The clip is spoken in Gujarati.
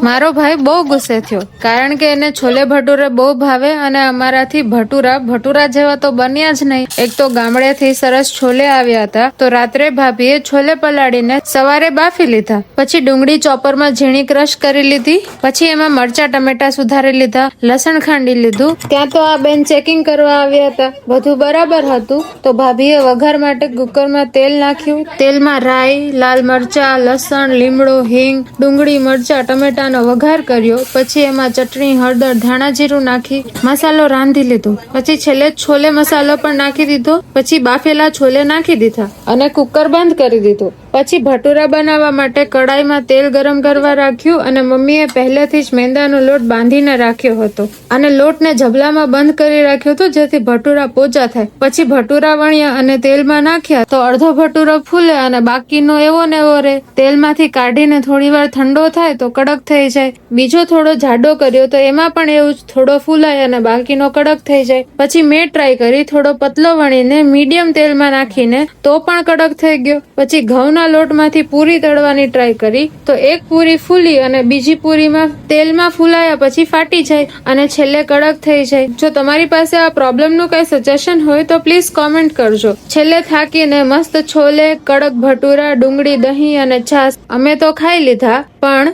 મારો ભાઈ બહુ ગુસ્સે થયો કારણ કે એને છોલે ભટુરે બહુ ભાવે અને અમારાથી ભટુરા જેવા તો બન્યા જ નહીં. એક તો ગામડેથી સરસ છોલે આવ્યા હતા તો રાત્રે ભાભીએ છોલે પલાળીને સવારે બાફી લીધા, પછી ડુંગળી ચોપરમાં ઝીણી ક્રશ કરી લીધી, પછી એમાં મરચા ટમેટા સુધારી લીધા, લસણ ખાંડી લીધું. ત્યાં તો આ બેન ચેકિંગ કરવા આવ્યા હતા, બધું બરાબર હતું તો ભાભીએ વઘાર માટે કુકરમાં તેલ નાખ્યું. તેલમાં રાઈ, લાલ મરચા, લસણ, લીમડો, હિંગ, ડુંગળી, મરચા, ટમેટાનો વઘાર કર્યો. પછી એમાં ચટણી, હળદર, ધાણા જીરું નાખી મસાલો રાંધી લીધો. પછી છેલ્લે છોલે મસાલો પણ નાખી દીધો. પછી બાફેલા છોલે નાખી દીધા અને કુકર બંધ કરી દીધું. પછી ભટુરા બનાવવા માટે કડાઈમાં તેલ ગરમ કરવા રાખ્યું અને મમ્મીએ પહેલેથી જ મેંદાનો લોટ બાંધીને રાખ્યો હતો અને લોટને જબલામાં બંધ કરી રાખ્યો હતો જેથી ભટુરા પોચા થાય. પછી ભટુરા વણ્યા અને તેલમાં નાખ્યા તો અડધો ભટુરો ફૂલે અને બાકીનો એવો ને એવો રહે. તેલમાંથી કાઢીને થોડીવાર ઠંડો થાય તો કડક થઈ જાય. બીજો થોડો જાડો કર્યો તો એમાં પણ એવું જ થોડો ફૂલાય અને બાકીનો કડક થઈ જાય. પછી મેં ટ્રાય કરી થોડો પતલો વણીને મીડિયમ તેલમાં નાખીને તો પણ કડક થઈ ગયો. પછી ઘઉંના લોટમાંથી પૂરી તળવાની ટ્રાય કરી તો એક પૂરી ફૂલી અને બીજી પૂરીમાં તેલમાં ફૂલાયા પછી ફાટી જાય અને છેલ્લે કડક થઈ જાય. જો તમારી પાસે આ પ્રોબ્લેમનું કઈ સજેશન હોય તો પ્લીઝ કોમેન્ટ કરજો. છેલ્લે થાકીને મસ્ત છોલે, કડક ભટુરા, ડુંગળી, દહીં અને છાશ અમે તો ખાઈ લીધા પણ